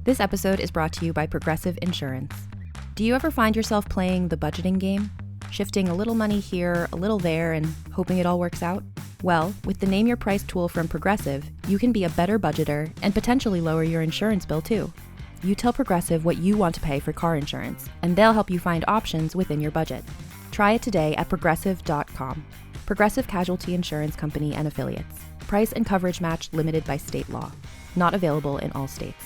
This episode is brought to you by Progressive Insurance. Do you ever find yourself playing the budgeting game? Shifting a little money here, a little there, and hoping it all works out? Well, with the Name Your Price tool from Progressive, you can be a better budgeter and potentially lower your insurance bill too. You tell Progressive what you want to pay for car insurance, and they'll help you find options within your budget. Try it today at progressive.com. Progressive Casualty Insurance Company and Affiliates. Price and coverage match limited by state law. Not available in all states.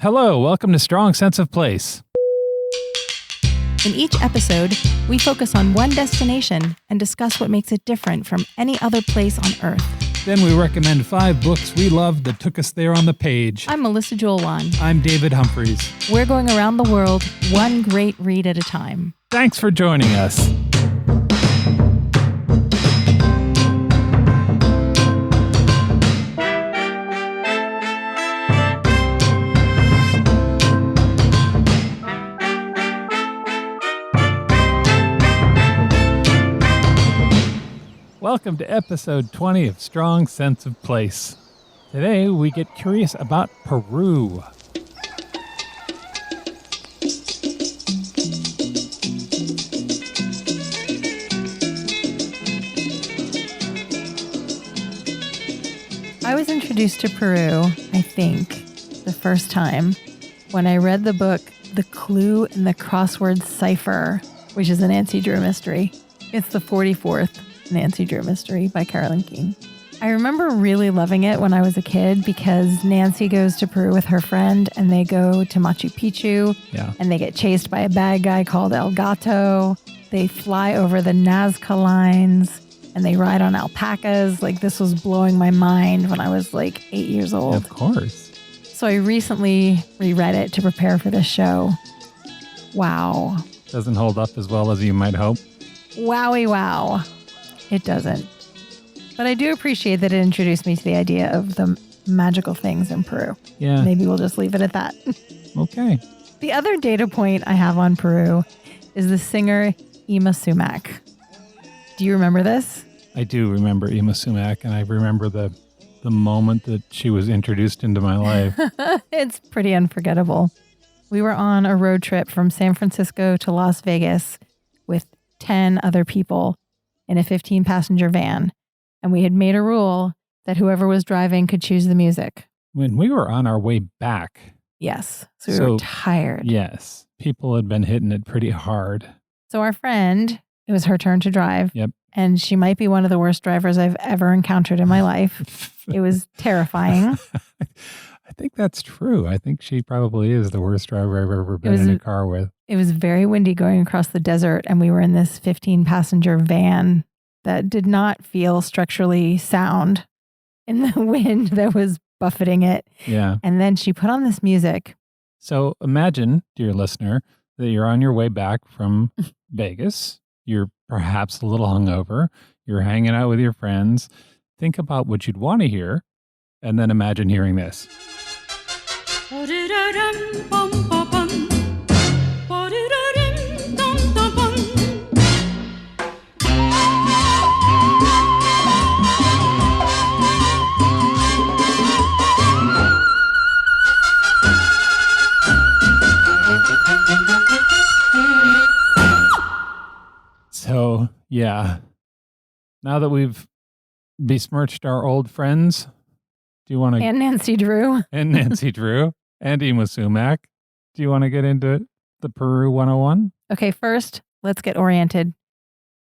Hello, welcome to Strong Sense of Place. In each episode, we focus on one destination and discuss what makes it different from any other place on Earth. Then we recommend 5 books we loved that took us there on the page. I'm Melissa Joel-Wan. I'm David Humphreys. We're going around the world, one great read at a time. Thanks for joining us. Welcome to episode 20 of Strong Sense of Place. Today we get curious about Peru. I was introduced to Peru, I think, the first time when I read the book The Clue in the Crossword Cipher, which is a Nancy Drew mystery. It's the 44th Nancy Drew mystery by Carolyn King. I remember really loving it when I was a kid because Nancy goes to Peru with her friend and they go to Machu Picchu and they get chased by a bad guy called El Gato. They fly over the Nazca lines and they ride on alpacas. Like, this was blowing my mind when I was like 8 years old. Of course. So I recently reread it to prepare for this show. Wow. Doesn't hold up as well as you might hope. Wowie wow. It doesn't. But I do appreciate that it introduced me to the idea of the magical things in Peru. Yeah. Maybe we'll just leave it at that. Okay. The other data point I have on Peru is the singer Yma Sumac. Do you remember this? I do remember Yma Sumac, and I remember the moment that she was introduced into my life. It's pretty unforgettable. We were on a road trip from San Francisco to Las Vegas with 10 other people in a 15-passenger van, and we had made a rule that whoever was driving could choose the music. When we were on our way back. Yes. So we were tired. Yes. People had been hitting it pretty hard. So our friend, it was her turn to drive. Yep. And she might be one of the worst drivers I've ever encountered in my life. It was terrifying. I think that's true. I think she probably is the worst driver I've ever been in a car with. It was very windy going across the desert, and we were in this 15-passenger van that did not feel structurally sound in the wind that was buffeting it. Yeah. And then she put on this music. So imagine, dear listener, that you're on your way back from Vegas. You're perhaps a little hungover. You're hanging out with your friends. Think about what you'd want to hear, and then imagine hearing this. So, yeah, now that we've besmirched our old friends, do you want to... And Nancy Drew. And Nancy Drew. And Yma Sumac. Do you want to get into the Peru 101? Okay, first, let's get oriented.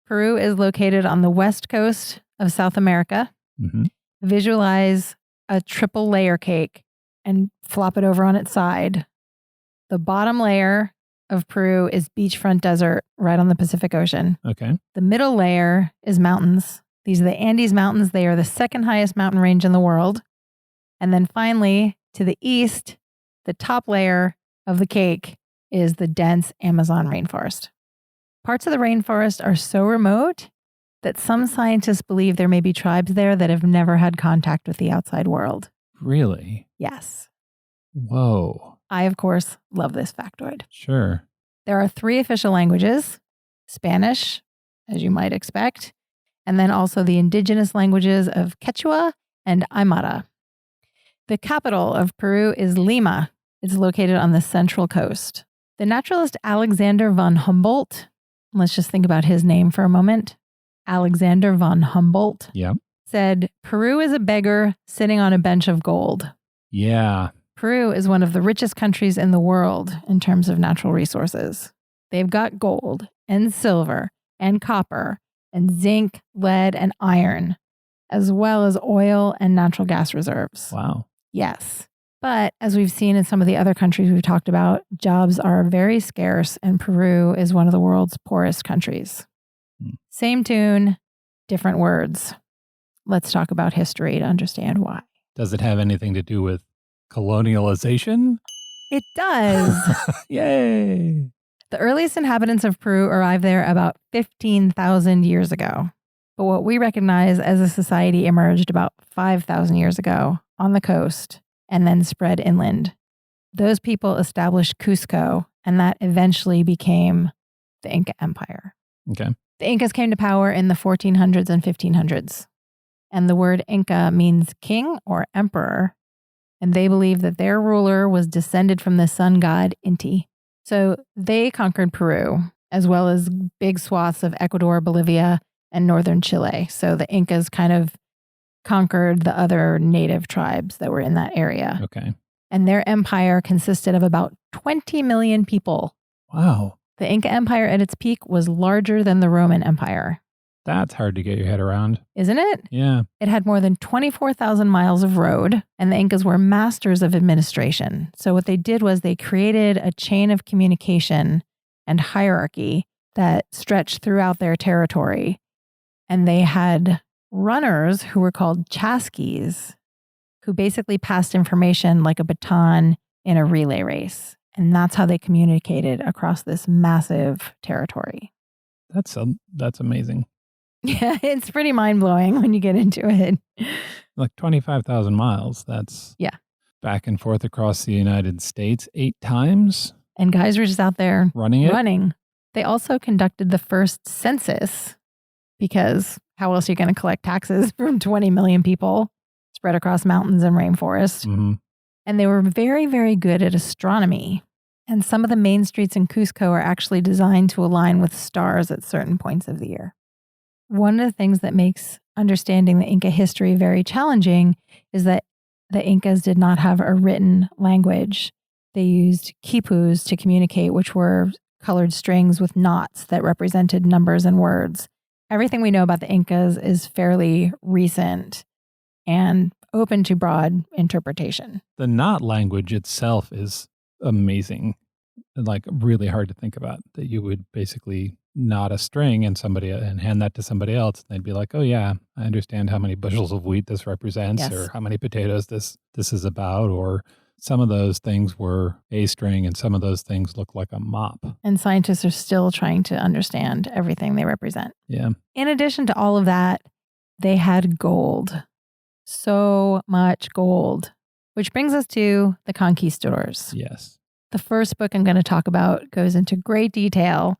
Peru is located on the west coast of South America. Mm-hmm. Visualize a triple layer cake and flop it over on its side. The bottom layer of Peru is beachfront desert right on the Pacific Ocean. Okay. The middle layer is mountains. These are the Andes Mountains. They are the second highest mountain range in the world. And then finally, to the east, the top layer of the cake is the dense Amazon rainforest. Parts of the rainforest are so remote that some scientists believe there may be tribes there that have never had contact with the outside world. Really? Yes. Whoa. I, of course, love this factoid. Sure. There are 3 official languages: Spanish, as you might expect, and then also the indigenous languages of Quechua and Aymara. The capital of Peru is Lima. It's located on the central coast. The naturalist Alexander von Humboldt, let's just think about his name for a moment. Alexander von Humboldt said, Peru is a beggar sitting on a bench of gold. Yeah. Peru is one of the richest countries in the world in terms of natural resources. They've got gold and silver and copper and zinc, lead, and iron, as well as oil and natural gas reserves. Wow. Yes. But as we've seen in some of the other countries we've talked about, jobs are very scarce, and Peru is one of the world's poorest countries. Same tune, different words. Let's talk about history to understand why. Does it have anything to do with colonialization? It does. Yay. The earliest inhabitants of Peru arrived there about 15,000 years ago. But what we recognize as a society emerged about 5,000 years ago on the coast and then spread inland. Those people established Cusco, and that eventually became the Inca Empire. Okay. The Incas came to power in the 1400s and 1500s. And the word Inca means king or emperor. And they believed that their ruler was descended from the sun god Inti. So they conquered Peru, as well as big swaths of Ecuador, Bolivia, and northern Chile. So the Incas kind of conquered the other native tribes that were in that area. Okay. And their empire consisted of about 20 million people. Wow. The Inca Empire at its peak was larger than the Roman Empire. That's hard to get your head around. Isn't it? Yeah. It had more than 24,000 miles of road, and the Incas were masters of administration. So what they did was they created a chain of communication and hierarchy that stretched throughout their territory. And they had runners who were called chasquis, who basically passed information like a baton in a relay race. And that's how they communicated across this massive territory. That's amazing. Yeah, it's pretty mind-blowing when you get into it. Like 25,000 miles. That's back and forth across the United States 8 times. And guys were just out there running it. They also conducted the first census, because how else are you going to collect taxes from 20 million people spread across mountains and rainforests? Mm-hmm. And they were very, very good at astronomy. And some of the main streets in Cusco are actually designed to align with stars at certain points of the year. One of the things that makes understanding the Inca history very challenging is that the Incas did not have a written language. They used quipus to communicate, which were colored strings with knots that represented numbers and words. Everything we know about the Incas is fairly recent and open to broad interpretation. The knot language itself is amazing. Like really hard to think about, that you would basically knot a string and hand that to somebody else. And they'd be like, oh yeah, I understand how many bushels of wheat this represents, or how many potatoes this is about, or some of those things were a string and some of those things look like a mop. And scientists are still trying to understand everything they represent. Yeah. In addition to all of that, they had gold. So much gold. Which brings us to the conquistadors. Yes. The first book I'm going to talk about goes into great detail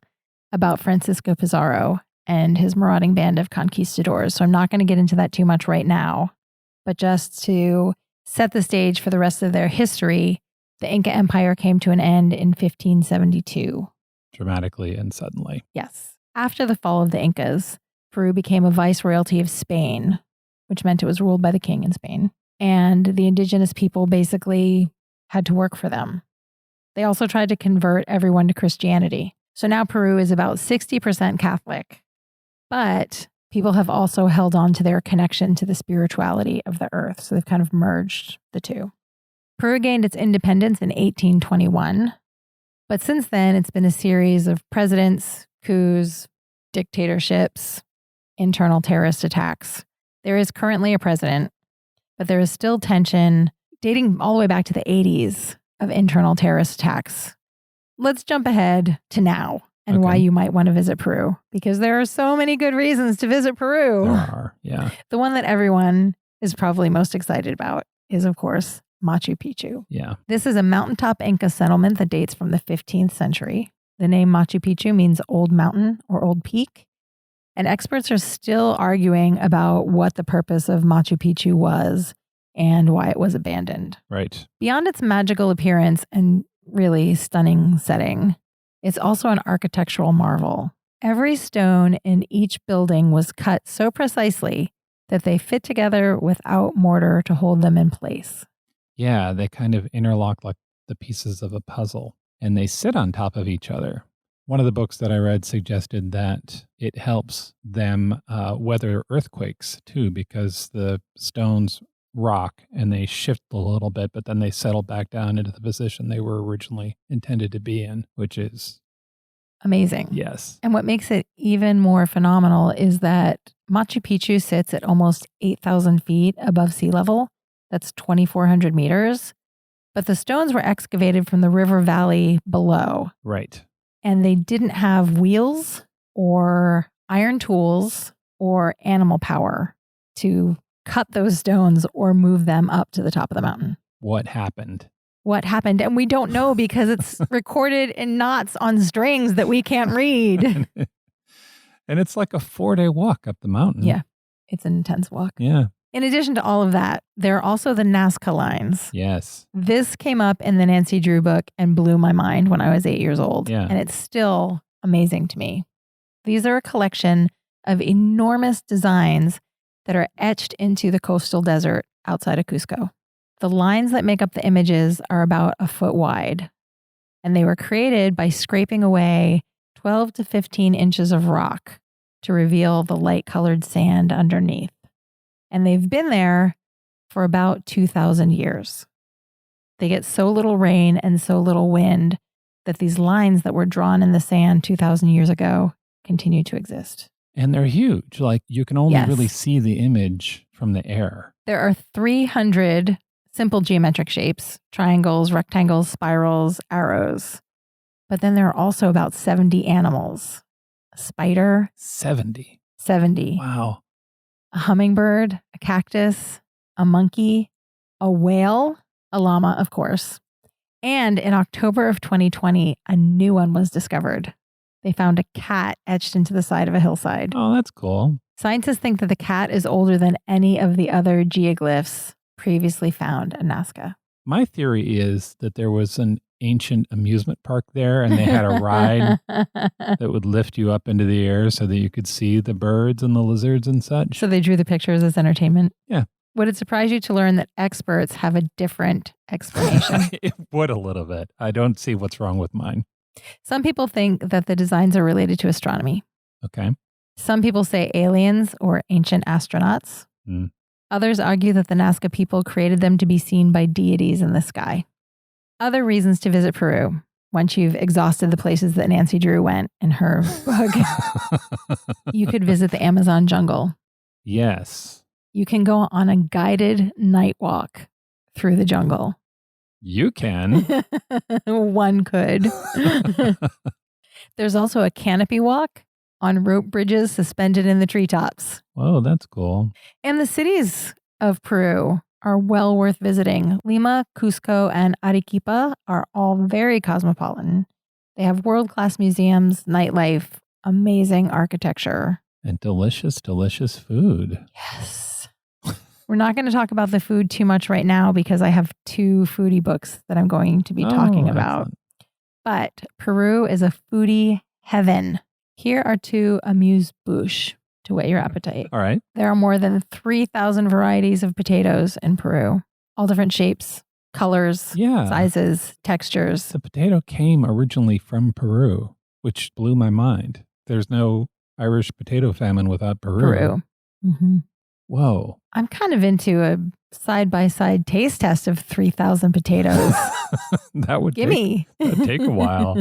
about Francisco Pizarro and his marauding band of conquistadors. So I'm not going to get into that too much right now. But just to set the stage for the rest of their history, the Inca Empire came to an end in 1572. Dramatically and suddenly. Yes. After the fall of the Incas, Peru became a viceroyalty of Spain, which meant it was ruled by the king in Spain. And the indigenous people basically had to work for them. They also tried to convert everyone to Christianity. So now Peru is about 60% Catholic. But people have also held on to their connection to the spirituality of the earth. So they've kind of merged the two. Peru gained its independence in 1821. But since then, it's been a series of presidents, coups, dictatorships, internal terrorist attacks. There is currently a president, but there is still tension dating all the way back to the 80s of internal terrorist attacks. Let's jump ahead to now and why you might want to visit Peru, because there are so many good reasons to visit Peru. There are, yeah. The one that everyone is probably most excited about is, of course, Machu Picchu. Yeah. This is a mountaintop Inca settlement that dates from the 15th century. The name Machu Picchu means old mountain or old peak. And experts are still arguing about what the purpose of Machu Picchu was and why it was abandoned. Right. Beyond its magical appearance and really stunning setting, it's also an architectural marvel. Every stone in each building was cut so precisely that they fit together without mortar to hold them in place. Yeah, they kind of interlock like the pieces of a puzzle, and they sit on top of each other. One of the books that I read suggested that it helps them weather earthquakes too, because the stones rock and they shift a little bit, but then they settle back down into the position they were originally intended to be in, which is amazing. Yes. And what makes it even more phenomenal is that Machu Picchu sits at almost 8,000 feet above sea level. That's 2,400 meters. But the stones were excavated from the river valley below. Right. And they didn't have wheels or iron tools or animal power to cut those stones or move them up to the top of the mountain. What happened? What happened? And we don't know because it's recorded in knots on strings that we can't read. And it's like a 4-day walk up the mountain. Yeah, it's an intense walk. Yeah. In addition to all of that, there are also the Nazca lines. Yes. This came up in the Nancy Drew book and blew my mind when I was 8 years old. Yeah. And it's still amazing to me. These are a collection of enormous designs that are etched into the coastal desert outside of Cusco. The lines that make up the images are about a foot wide, and they were created by scraping away 12 to 15 inches of rock to reveal the light-colored sand underneath. And they've been there for about 2,000 years. They get so little rain and so little wind that these lines that were drawn in the sand 2,000 years ago continue to exist. And they're huge. Like you can only Yes. really see the image from the air. There are 300 simple geometric shapes: triangles, rectangles, spirals, arrows. But then there are also about 70 animals. A spider, 70. 70. Wow. A hummingbird, a cactus, a monkey, a whale, a llama, of course. And in October of 2020, a new one was discovered. They found a cat etched into the side of a hillside. Oh, that's cool. Scientists think that the cat is older than any of the other geoglyphs previously found in Nazca. My theory is that there was an ancient amusement park there and they had a ride that would lift you up into the air so that you could see the birds and the lizards and such. So they drew the pictures as entertainment? Yeah. Would it surprise you to learn that experts have a different explanation? It would a little bit. I don't see what's wrong with mine. Some people think that the designs are related to astronomy. Okay. Some people say aliens or ancient astronauts. Mm. Others argue that the Nazca people created them to be seen by deities in the sky. Other reasons to visit Peru, once you've exhausted the places that Nancy Drew went in her book, you could visit the Amazon jungle. Yes. You can go on a guided night walk through the jungle. You can. One could. There's also a canopy walk on rope bridges suspended in the treetops. Whoa, that's cool. And the cities of Peru are well worth visiting. Lima, Cusco, and Arequipa are all very cosmopolitan. They have world-class museums, nightlife, amazing architecture. And delicious, delicious food. Yes. We're not going to talk about the food too much right now because I have 2 foodie books that I'm going to be talking about. Excellent. But Peru is a foodie heaven. Here are 2 amuse-bouche to whet your appetite. All right. There are more than 3,000 varieties of potatoes in Peru, all different shapes, colors, Yeah. sizes, textures. The potato came originally from Peru, which blew my mind. There's no Irish potato famine without Peru. Mm-hmm. Whoa. I'm kind of into a side-by-side taste test of 3,000 potatoes. That would Gimme. that'd take a while.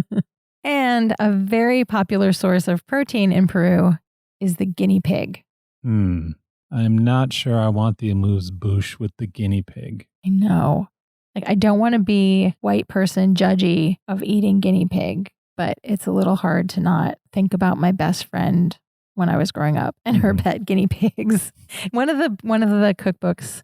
And a very popular source of protein in Peru is the guinea pig. I'm not sure I want the amuse-bouche with the guinea pig. I know. Like, I don't want to be white person judgy of eating guinea pig, but it's a little hard to not think about my best friend when I was growing up and her pet guinea pigs. One of the cookbooks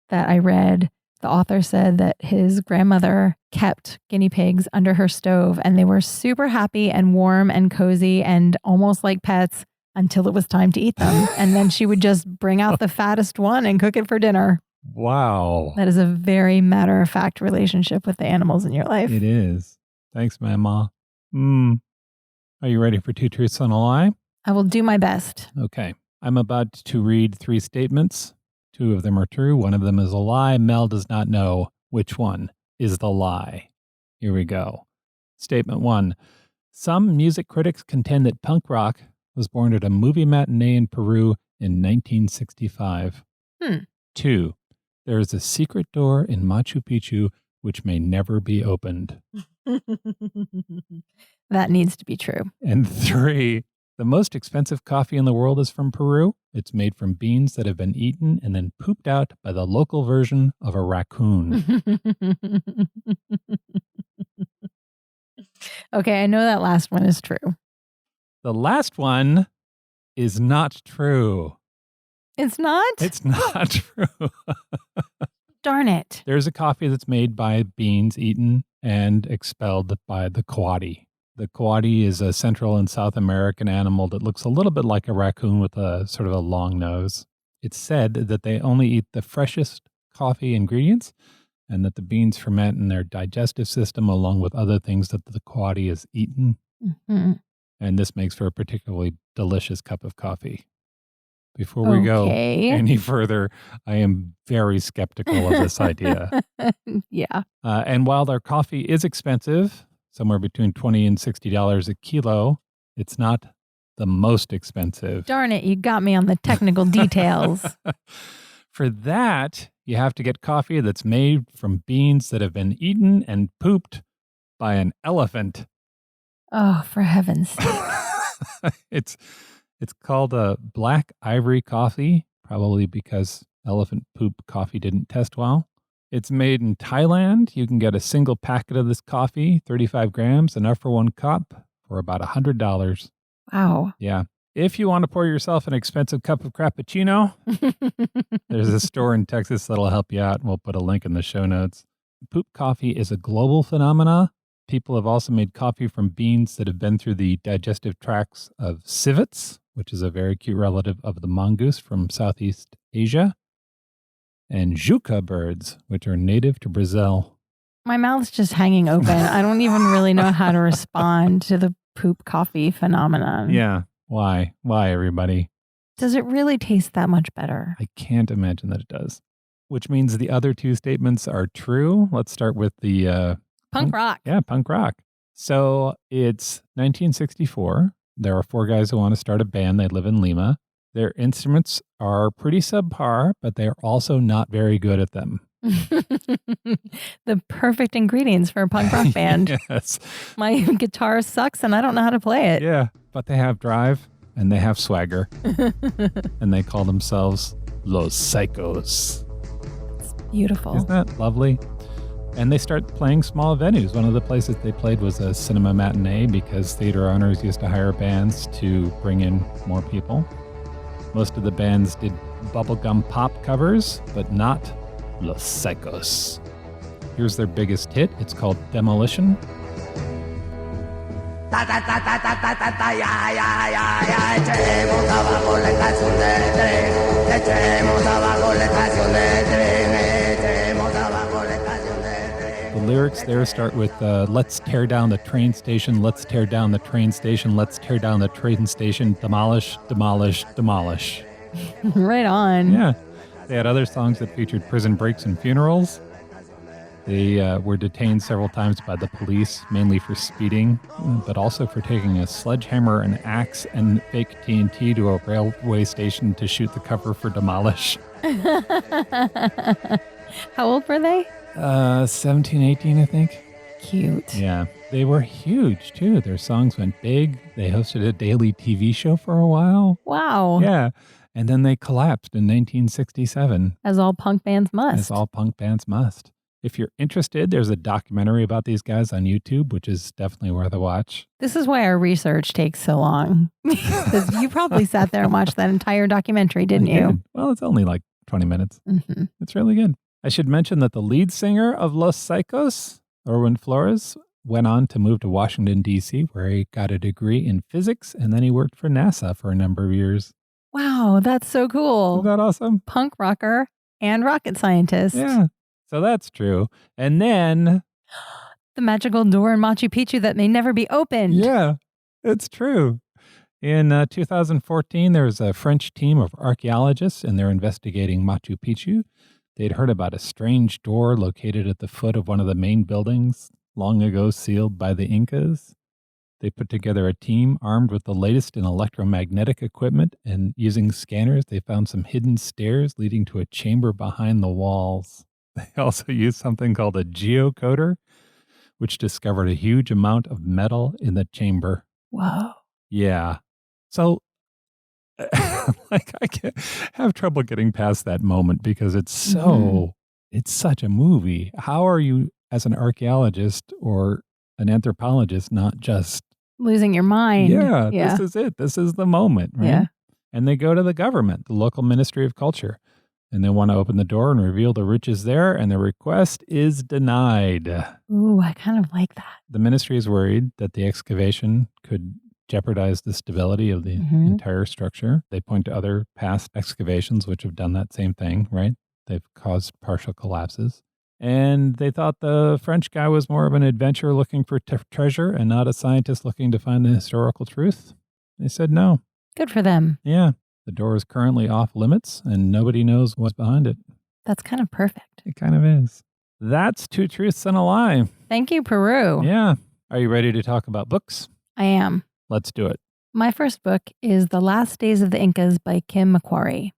that I read, the author said that his grandmother kept guinea pigs under her stove and they were super happy and warm and cozy and almost like pets until it was time to eat them. And then she would just bring out the fattest one and cook it for dinner. Wow. That is a very matter-of-fact relationship with the animals in your life. It is. Thanks, Mama. Are you ready for 2 truths and a lie? I will do my best. Okay. I'm about to read 3 statements. 2 of them are true. 1 of them is a lie. Mel does not know which one is the lie. Here we go. Statement 1. Some music critics contend that punk rock was born at a movie matinee in Peru in 1965. 2. There is a secret door in Machu Picchu which may never be opened. That needs to be true. And 3. The most expensive coffee in the world is from Peru. It's made from beans that have been eaten and then pooped out by the local version of a raccoon. Okay, I know that last one is true. The last one is not true. It's not? It's not true. Darn it. There's a coffee that's made by beans eaten and expelled by the coati. The coati is a Central and South American animal that looks a little bit like a raccoon with a sort of a long nose. It's said that they only eat the freshest coffee ingredients and that the beans ferment in their digestive system along with other things that the coati has eaten. Mm-hmm. And this makes for a particularly delicious cup of coffee. Before we go any further, I am very skeptical of this idea. Yeah. And while their coffee is expensive, somewhere between $20 and $60 a kilo, it's not the most expensive. Darn it, you got me on the technical details. For that, you have to get coffee that's made from beans that have been eaten and pooped by an elephant. Oh, for heaven's sake. It's called a black ivory coffee, probably because elephant poop coffee didn't test well. It's made in Thailand. You can get a single packet of this coffee, 35 grams, enough for 1 cup, for about $100. Wow. Yeah. If you want to pour yourself an expensive cup of cappuccino, there's a store in Texas that'll help you out, and we'll put a link in the show notes. Poop coffee is a global phenomena. People have also made coffee from beans that have been through the digestive tracts of civets, which is a very cute relative of the mongoose from Southeast Asia, and juca birds, which are native to Brazil. My mouth's just hanging open. I don't even really know how to respond to the poop coffee phenomenon. Yeah. Why? Why, everybody? Does it really taste that much better? I can't imagine that it does. Which means the other 2 statements are true. Let's start with the... punk rock. Yeah, punk rock. So it's 1964. There are 4 guys who want to start a band. They live in Lima. Their instruments are pretty subpar, but they are also not very good at them. The perfect ingredients for a punk rock band. Yes. My guitar sucks and I don't know how to play it. Yeah, but they have drive and they have swagger. And they call themselves Los Psychos. It's beautiful. Isn't that lovely? And they start playing small venues. One of the places they played was a cinema matinee because theater owners used to hire bands to bring in more people. Most of the bands did bubblegum pop covers, but not Los Psychos. Here's their biggest hit. It's called Demolition. The lyrics there start with, let's tear down the train station, let's tear down the train station, let's tear down the train station, demolish, demolish, demolish. Right on. Yeah. They had other songs that featured prison breaks and funerals. They were detained several times by the police, mainly for speeding, but also for taking a sledgehammer, an axe, and fake TNT to a railway station to shoot the cover for Demolish. How old were they? 17, 18, I think. Cute. Yeah. They were huge, too. Their songs went big. They hosted a daily TV show for a while. Wow. Yeah. And then they collapsed in 1967. As all punk bands must. As all punk bands must. If you're interested, there's a documentary about these guys on YouTube, which is definitely worth a watch. This is why our research takes so long. Because you probably sat there and watched that entire documentary, didn't you? Did. Well, it's only like 20 minutes. Mm-hmm. It's really good. I should mention that the lead singer of Los Psychos, Erwin Flores, went on to move to Washington, D.C., where he got a degree in physics, and then he worked for NASA for a number of years. Wow, that's so cool. Isn't that awesome? Punk rocker And rocket scientist. Yeah. So that's true. And then... The magical door in Machu Picchu that may never be opened. Yeah, it's true. In 2014, there was a French team of archaeologists, and they're investigating Machu Picchu. They'd heard about a strange door located at the foot of one of the main buildings, long ago sealed by the Incas. They put together a team armed with the latest in electromagnetic equipment, and using scanners, they found some hidden stairs leading to a chamber behind the walls. They also used something called a geocoder, which discovered a huge amount of metal in the chamber. Whoa. Yeah. So, like, I can't have trouble getting past that moment because it's it's such a movie. How are you, as an archaeologist or an anthropologist, not just losing your mind? Yeah, this is it. This is the moment, right? Yeah. And they go to the government, the local Ministry of Culture, and they want to open the door and reveal the riches there, and the request is denied. Ooh, I kind of like that. The ministry is worried that the excavation could jeopardize the stability of the entire structure. They point to other past excavations which have done that same thing, right? They've caused partial collapses. And they thought the French guy was more of an adventurer looking for treasure and not a scientist looking to find the historical truth. They said no. Good for them. Yeah. The door is currently off limits and nobody knows what's behind it. That's kind of perfect. It kind of is. That's Two Truths and a Lie. Thank you, Peru. Yeah. Are you ready to talk about books? I am. Let's do it. My first book is The Last Days of the Incas by MacQuarrie.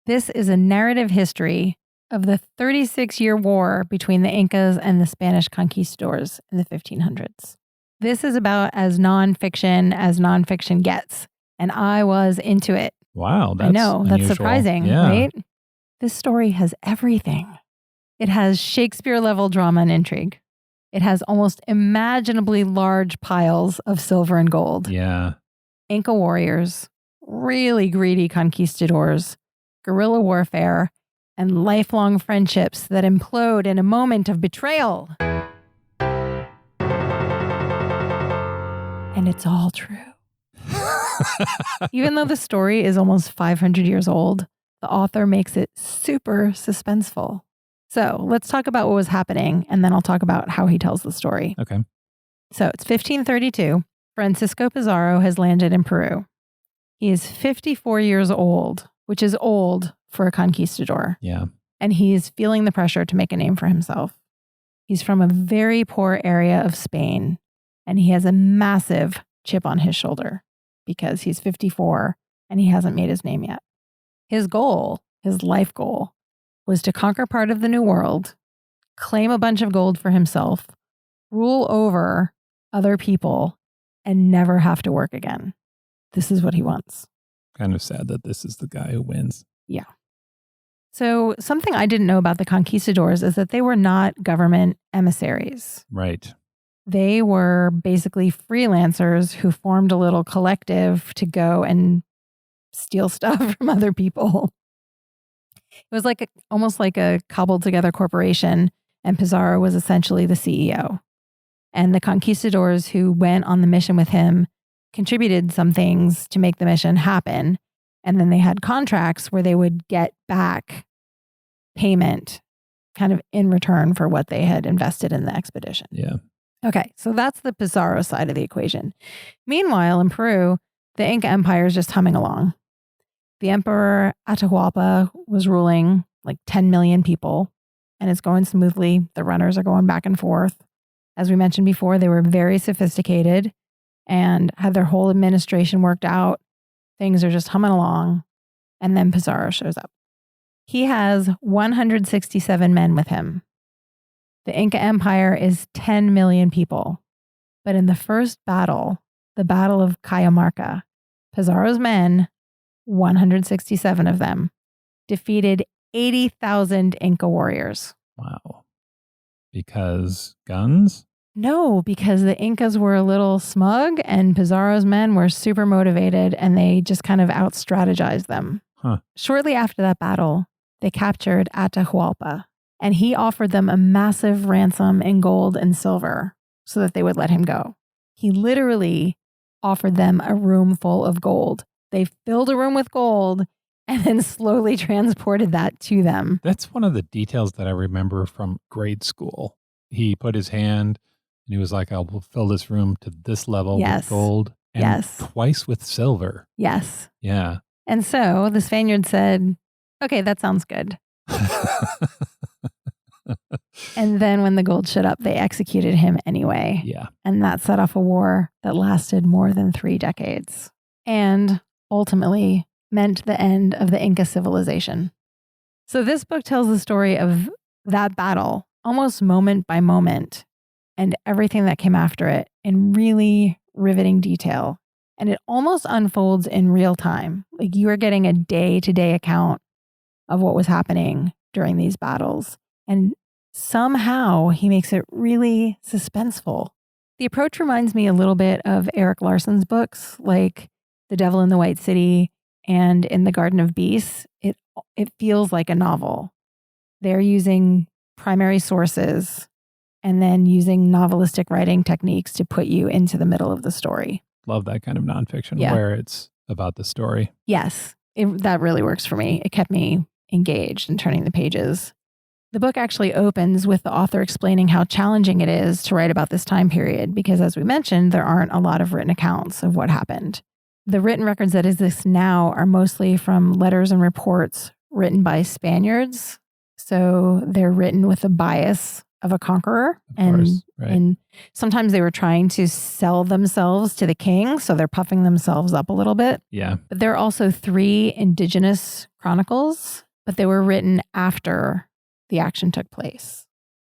This is a narrative history of the 36-year war between the Incas and the Spanish conquistadors in the 1500s. This is about as nonfiction gets, and I was into it. Wow, that's I know, that's unusual. surprising, right? This story has everything. It has Shakespeare-level drama and intrigue. It has almost imaginably large piles of silver and gold. Yeah. Inca warriors, really greedy conquistadors, guerrilla warfare, and lifelong friendships that implode in a moment of betrayal. And it's all true. Even though the story is almost 500 years old, the author makes it super suspenseful. So let's talk about what was happening, and then I'll talk about how he tells the story. Okay. So it's 1532. Francisco Pizarro has landed in Peru. He is 54 years old, which is old for a conquistador. Yeah. And he's feeling the pressure to make a name for himself. He's from a very poor area of Spain, and he has a massive chip on his shoulder because he's 54 and he hasn't made his name yet. His goal, his life goal, was to conquer part of the New World, claim a bunch of gold for himself, rule over other people, and never have to work again. This is what he wants. Kind of sad that this is the guy who wins. Yeah. So something I didn't know about the conquistadors is that they were not government emissaries. Right. They were basically freelancers who formed a little collective to go and steal stuff from other people. It was like almost like a cobbled together corporation, and Pizarro was essentially the CEO. And the conquistadors who went on the mission with him contributed some things to make the mission happen. And then they had contracts where they would get back payment kind of in return for what they had invested in the expedition. Yeah. Okay, so that's the Pizarro side of the equation. Meanwhile, in Peru, the Inca Empire is just humming along. The Emperor Atahualpa was ruling like 10 million people, and it's going smoothly. The runners are going back and forth. As we mentioned before, they were very sophisticated and had their whole administration worked out. Things are just humming along. And then Pizarro shows up. He has 167 men with him. The Inca Empire is 10 million people. But in the first battle, the Battle of Cajamarca, Pizarro's men, 167 of them, defeated 80,000 Inca warriors. Wow. Because guns? No, because the Incas were a little smug and Pizarro's men were super motivated and they just kind of out-strategized them. Huh. Shortly after that battle, they captured Atahualpa and he offered them a massive ransom in gold and silver so that they would let him go. He literally offered them a room full of gold. They filled a room with gold and then slowly transported that to them. That's one of the details that I remember from grade school. He put his hand and he was like, I will fill this room to this level with gold and twice with silver. Yes. Yeah. And so the Spaniard said, okay, that sounds good. And then when the gold showed up, they executed him anyway. Yeah. And that set off a war that lasted more than 3 decades and ultimately meant the end of the Inca civilization. So this book tells the story of that battle, almost moment by moment, and everything that came after it in really riveting detail. And it almost unfolds in real time. Like you are getting a day-to-day account of what was happening during these battles. And somehow he makes it really suspenseful. The approach reminds me a little bit of Eric Larson's books, like The Devil in the White City and In the Garden of Beasts. It feels like a novel. They're using primary sources and then using novelistic writing techniques to put you into the middle of the story. Love that kind of nonfiction where it's about the story. Yes, that really works for me. It kept me engaged in turning the pages. The book actually opens with the author explaining how challenging it is to write about this time period because, as we mentioned, there aren't a lot of written accounts of what happened. The written records that exist now are mostly from letters and reports written by Spaniards. So they're written with the bias of a conqueror. And sometimes they were trying to sell themselves to the king. So they're puffing themselves up a little bit. Yeah. But there are also 3 indigenous chronicles, but they were written after the action took place.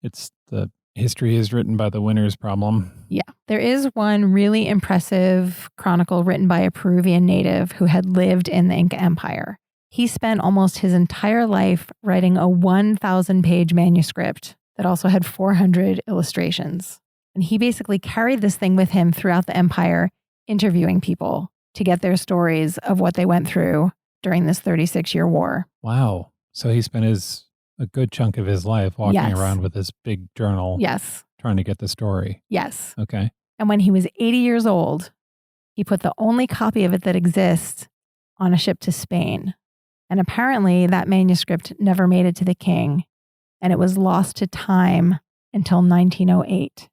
It's the history is written by the winners problem. Yeah. There is one really impressive chronicle written by a Peruvian native who had lived in the Inca Empire. He spent almost his entire life writing a 1,000-page manuscript that also had 400 illustrations. And he basically carried this thing with him throughout the empire, interviewing people to get their stories of what they went through during this 36-year war. Wow. So he spent a good chunk of his life walking around with this big journal. Yes. Trying to get the story. Yes. Okay. And when he was 80 years old, he put the only copy of it that exists on a ship to Spain. And apparently that manuscript never made it to the king, and it was lost to time until 1908,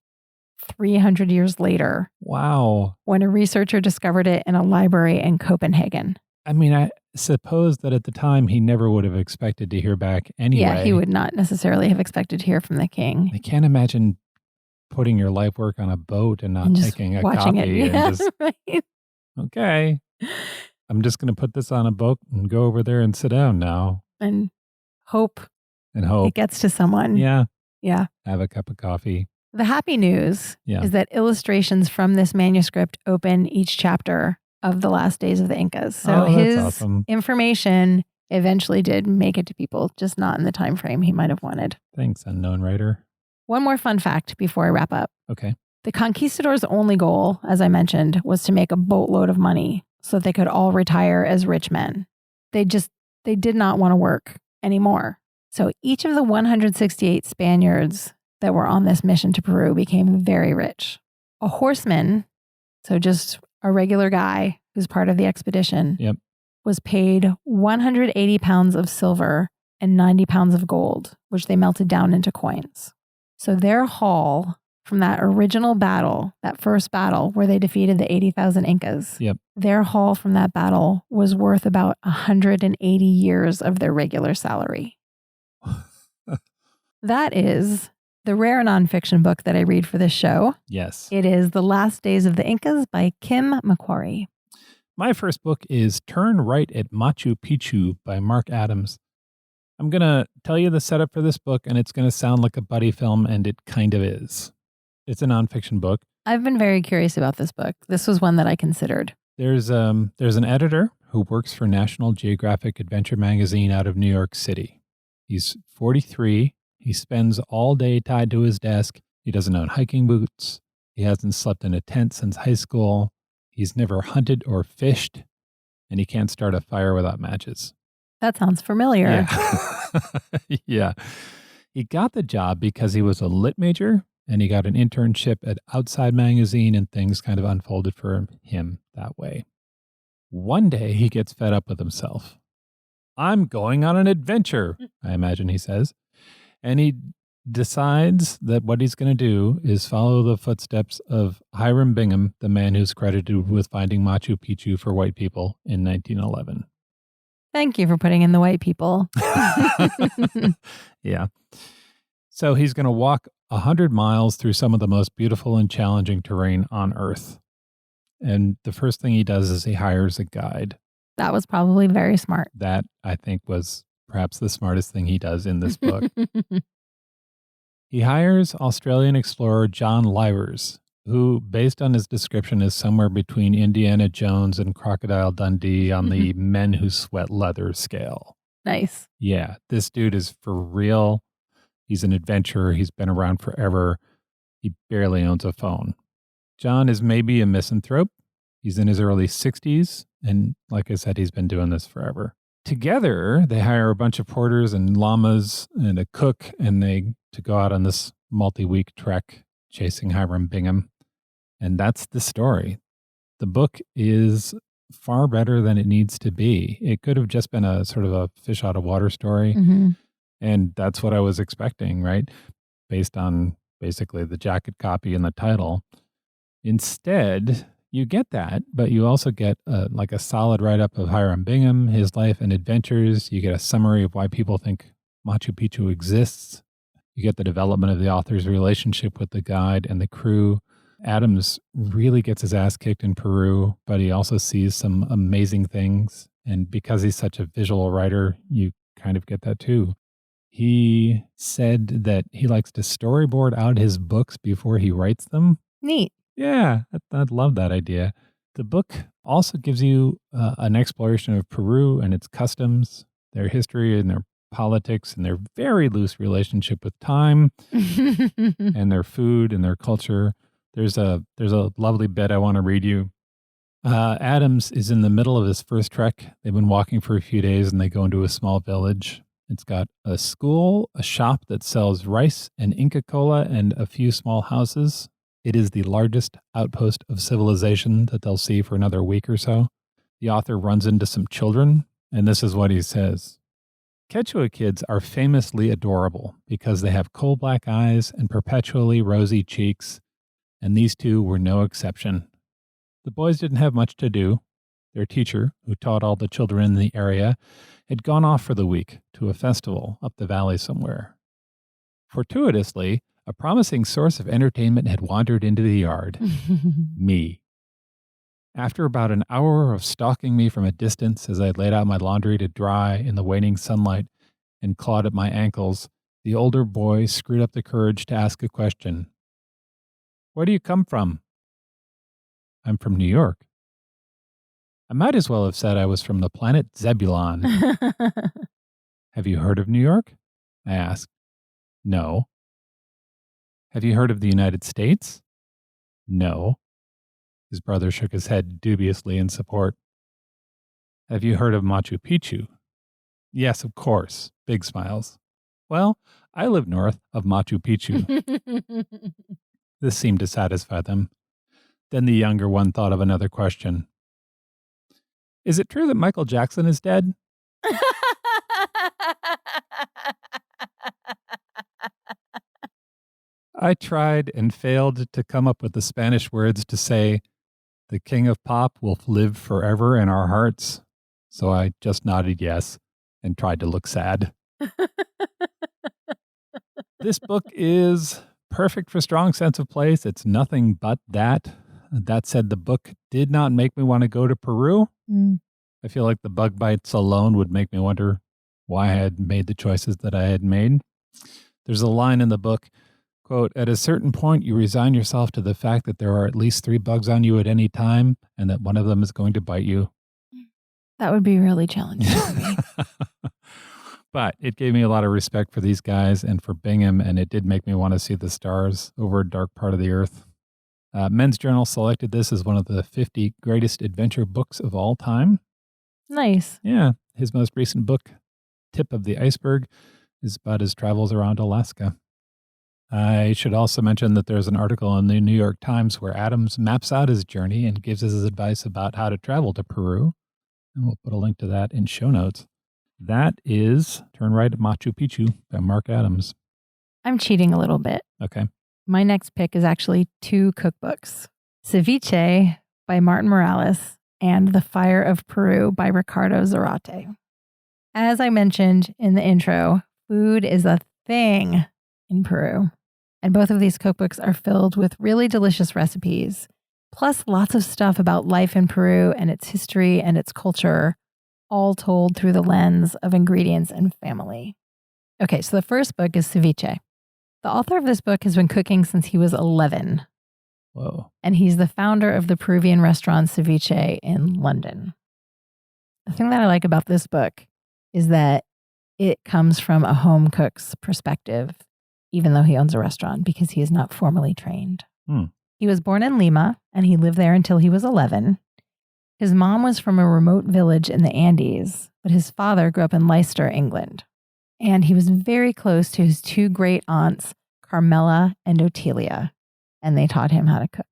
300 years later. Wow. When a researcher discovered it in a library in Copenhagen. I mean, I suppose that at the time he never would have expected to hear back anyway. Yeah, he would not necessarily have expected to hear from the king. I can't imagine putting your life work on a boat and not taking a copy. Yeah, and just, right. Okay. I'm just going to put this on a boat and go over there and sit down now. And hope it gets to someone. Yeah. Yeah. Have a cup of coffee. The happy news is that illustrations from this manuscript open each chapter of the last days of the Incas. So his information eventually did make it to people, just not in the time frame he might have wanted. Thanks, unknown writer. One more fun fact before I wrap up. Okay. The conquistadors' only goal, as I mentioned, was to make a boatload of money so that they could all retire as rich men. They did not want to work anymore. So each of the 168 Spaniards that were on this mission to Peru became very rich. A horseman, so just a regular guy who's part of the expedition, was paid 180 pounds of silver and 90 pounds of gold, which they melted down into coins. So their haul from that original battle, that first battle where they defeated the 80,000 Incas, their haul from that battle was worth about 180 years of their regular salary. That is the rare nonfiction book that I read for this show. Yes. It is The Last Days of the Incas by Kim MacQuarrie. My first book is Turn Right at Machu Picchu by Mark Adams. I'm going to tell you the setup for this book, and it's going to sound like a buddy film, and it kind of is. It's a nonfiction book. I've been very curious about this book. This was one that I considered. There's an editor who works for National Geographic Adventure magazine out of New York City. He's 43. He spends all day tied to his desk. He doesn't own hiking boots. He hasn't slept in a tent since high school. He's never hunted or fished, and he can't start a fire without matches. That sounds familiar. Yeah. Yeah. He got the job because he was a lit major, and he got an internship at Outside Magazine, and things kind of unfolded for him that way. One day, he gets fed up with himself. I'm going on an adventure, I imagine he says. And he decides that what he's going to do is follow the footsteps of Hiram Bingham, the man who's credited with finding Machu Picchu for white people in 1911. Thank you for putting in the white people. Yeah. So he's going to walk 100 miles through some of the most beautiful and challenging terrain on Earth. And the first thing he does is he hires a guide. That was probably very smart. That, I think, was perhaps the smartest thing he does in this book. He hires Australian explorer John Livers, who, based on his description, is somewhere between Indiana Jones and Crocodile Dundee on the men who sweat leather scale. Nice. Yeah, this dude is for real. He's an adventurer. He's been around forever. He barely owns a phone. John is maybe a misanthrope. He's in his early 60s. And like I said, he's been doing this forever. Together, they hire a bunch of porters and llamas and a cook, and they to go out on this multi-week trek chasing Hiram Bingham. And that's the story. The book is far better than it needs to be. It could have just been a sort of a fish out of water story. Mm-hmm. And that's what I was expecting, right? Based on basically the jacket copy and the title. Instead, you get that, but you also get like a solid write-up of Hiram Bingham, his life and adventures. You get a summary of why people think Machu Picchu exists. You get the development of the author's relationship with the guide and the crew. Adams really gets his ass kicked in Peru, but he also sees some amazing things. And because he's such a visual writer, you kind of get that too. He said that he likes to storyboard out his books before he writes them. Neat. Yeah, I'd love that idea. The book also gives you an exploration of Peru and its customs, their history and their politics and their very loose relationship with time and their food and their culture. There's a lovely bit I want to read you. Adams is in the middle of his first trek. They've been walking for a few days and they go into a small village. It's got a school, a shop that sells rice and Inca Cola, and a few small houses. It is the largest outpost of civilization that they'll see for another week or so. The author runs into some children, and this is what he says. Quechua kids are famously adorable because they have coal black eyes and perpetually rosy cheeks, and these two were no exception. The boys didn't have much to do. Their teacher, who taught all the children in the area, had gone off for the week to a festival up the valley somewhere. Fortuitously, a promising source of entertainment had wandered into the yard. Me. After about an hour of stalking me from a distance as I laid out my laundry to dry in the waning sunlight and clawed at my ankles, the older boy screwed up the courage to ask a question. Where do you come from? I'm from New York. I might as well have said I was from the planet Zebulon. Have you heard of New York? I asked. No. Have you heard of the United States? No. His brother shook his head dubiously in support. Have you heard of Machu Picchu? Yes, of course. Big smiles. Well, I live north of Machu Picchu. This seemed to satisfy them. Then the younger one thought of another question. Is it true that Michael Jackson is dead? I tried and failed to come up with the Spanish words to say, the king of pop will live forever in our hearts. So I just nodded yes and tried to look sad. This book is perfect for strong sense of place. It's nothing but that. That said, the book did not make me want to go to Peru. I feel like the bug bites alone would make me wonder why I had made the choices that I had made. There's a line in the book, quote, at a certain point, you resign yourself to the fact that there are at least 3 bugs on you at any time and that one of them is going to bite you. That would be really challenging for me. But it gave me a lot of respect for these guys and for Bingham, and it did make me want to see the stars over a dark part of the earth. Men's Journal selected this as one of the 50 greatest adventure books of all time. Nice. Yeah. His most recent book, Tip of the Iceberg, is about his travels around Alaska. I should also mention that there's an article in the New York Times where Adams maps out his journey and gives us his advice about how to travel to Peru. And we'll put a link to that in show notes. That is Turn Right at Machu Picchu by Mark Adams. I'm cheating a little bit. Okay. My next pick is actually 2 cookbooks. Ceviche by Martin Morales and The Fire of Peru by Ricardo Zarate. As I mentioned in the intro, food is a thing in Peru. And both of these cookbooks are filled with really delicious recipes, plus lots of stuff about life in Peru and its history and its culture, all told through the lens of ingredients and family. Okay, so the first book is Ceviche. The author of this book has been cooking since he was 11. Whoa. And he's the founder of the Peruvian restaurant Ceviche in London. The thing that I like about this book is that it comes from a home cook's perspective, even though he owns a restaurant, because he is not formally trained. He was born in Lima, and he lived there until he was 11. His mom was from a remote village in the Andes, but his father grew up in Leicester, England. And he was very close to his 2 great aunts, Carmela and Otelia, and they taught him how to cook.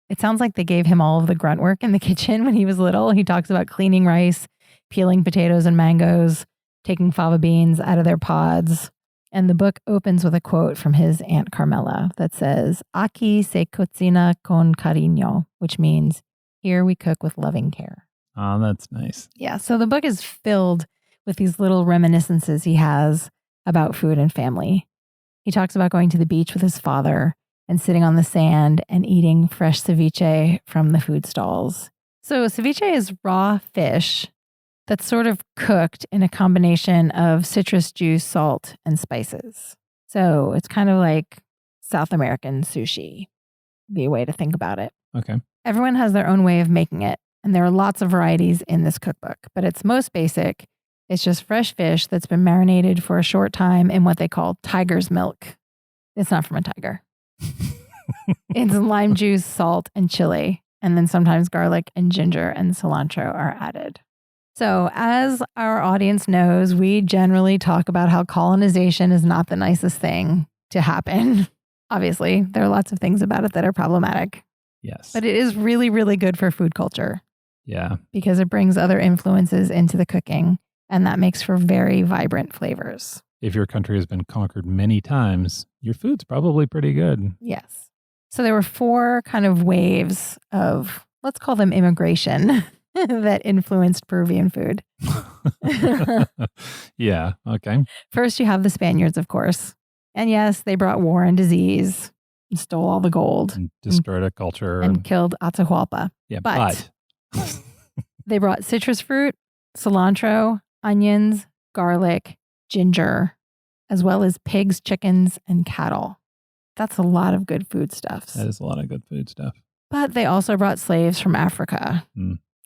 It sounds like they gave him all of the grunt work in the kitchen when he was little. He talks about cleaning rice, peeling potatoes and mangoes, taking fava beans out of their pods. And the book opens with a quote from his Aunt Carmela that says, "Aquí se cocina con cariño," which means, here we cook with loving care. Oh, that's nice. Yeah, so the book is filled with these little reminiscences he has about food and family. He talks about going to the beach with his father and sitting on the sand and eating fresh ceviche from the food stalls. So ceviche is raw fish that's sort of cooked in a combination of citrus juice, salt, and spices. So it's kind of like South American sushi, be a way to think about it. Okay. Everyone has their own way of making it, and there are lots of varieties in this cookbook, but its most basic. It's just fresh fish that's been marinated for a short time in what they call tiger's milk. It's not from a tiger. It's lime juice, salt, and chili, and then sometimes garlic and ginger and cilantro are added. So as our audience knows, we generally talk about how colonization is not the nicest thing to happen. Obviously, there are lots of things about it that are problematic. Yes. But it is really, really good for food culture. Yeah. Because it brings other influences into the cooking, and that makes for very vibrant flavors. If your country has been conquered many times, your food's probably pretty good. Yes. So there were 4 kind of waves of, let's call them immigration, that influenced Peruvian food. Yeah. Okay. First, you have the Spaniards, of course. And yes, they brought war and disease, and stole all the gold, And destroyed a culture. and killed Atahualpa. yeah. but- They brought citrus fruit, cilantro, onions, garlic, ginger, as well as pigs, chickens, and cattle. That's a lot of good foodstuffs. That is a lot of good food stuff. But they also brought slaves from Africa.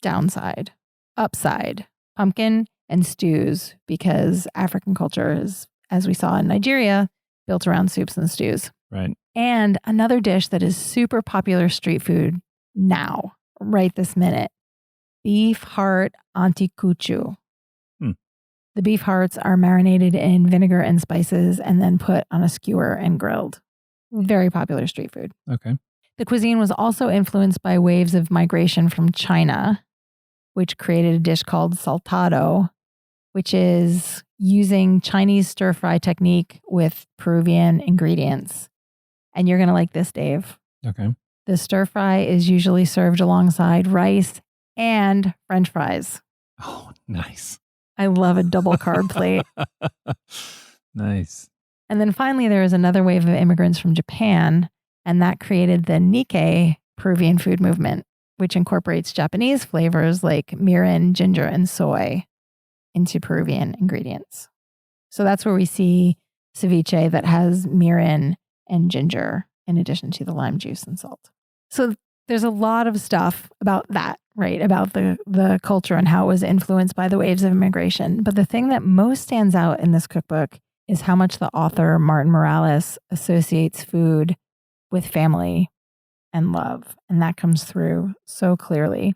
Downside. Upside. Pumpkin and stews, because African culture is, as we saw in Nigeria, built around soups and stews. Right. And another dish that is super popular street food now, right this minute, beef heart anticucho. The beef hearts are marinated in vinegar and spices and then put on a skewer and grilled. Very popular street food. Okay. The cuisine was also influenced by waves of migration from China, which created a dish called saltado, which is using Chinese stir-fry technique with Peruvian ingredients. And you're going to like this, Dave. Okay. The stir-fry is usually served alongside rice and French fries. Oh, nice. I love a double carb plate. Nice. And then finally, there is another wave of immigrants from Japan, and that created the Nikkei Peruvian food movement, which incorporates Japanese flavors like mirin, ginger, and soy into Peruvian ingredients. So that's where we see ceviche that has mirin and ginger in addition to the lime juice and salt. So there's a lot of stuff about that, right? About the culture and how it was influenced by the waves of immigration. But the thing that most stands out in this cookbook is how much the author, Martin Morales, associates food with family and love. And that comes through so clearly.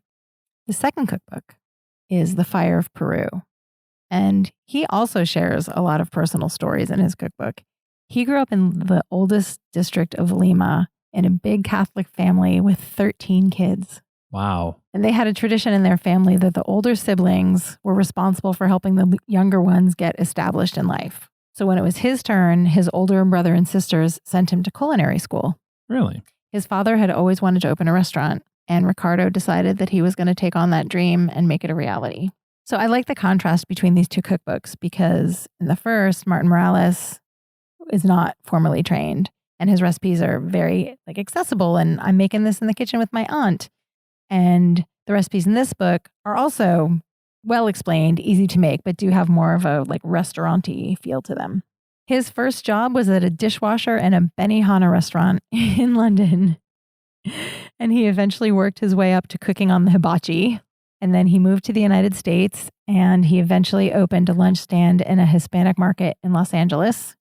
The second cookbook is The Fire of Peru. And he also shares a lot of personal stories in his cookbook. He grew up in the oldest district of Lima in a big Catholic family with 13 kids. Wow. And they had a tradition in their family that the older siblings were responsible for helping the younger ones get established in life. So when it was his turn, his older brother and sisters sent him to culinary school. Really? His father had always wanted to open a restaurant, and Ricardo decided that he was going to take on that dream and make it a reality. So I like the contrast between these two cookbooks because in the first, Martin Morales is not formally trained, and his recipes are very accessible, and I'm making this in the kitchen with my aunt. And the recipes in this book are also well explained, easy to make, but do have more of a restaurant-y feel to them. His first job was at a dishwasher in a Benihana restaurant in London. And he eventually worked his way up to cooking on the hibachi. And then he moved to the United States and he eventually opened a lunch stand in a Hispanic market in Los Angeles.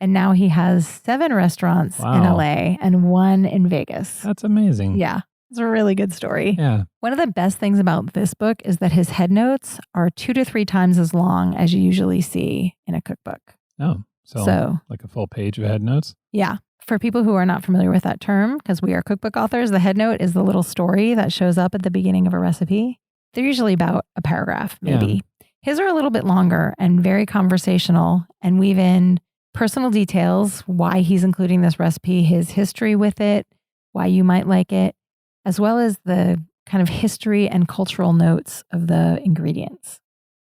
And now he has 7 restaurants in LA and 1 in Vegas. That's amazing. Yeah. It's a really good story. Yeah. One of the best things about this book is that his headnotes are 2 to 3 times as long as you usually see in a cookbook. Oh, so like a full page of headnotes? Yeah. For people who are not familiar with that term, because we are cookbook authors, the headnote is the little story that shows up at the beginning of a recipe. They're usually about a paragraph, maybe. Yeah. His are a little bit longer and very conversational and weave in personal details, why he's including this recipe, his history with it, why you might like it, as well as the kind of history and cultural notes of the ingredients.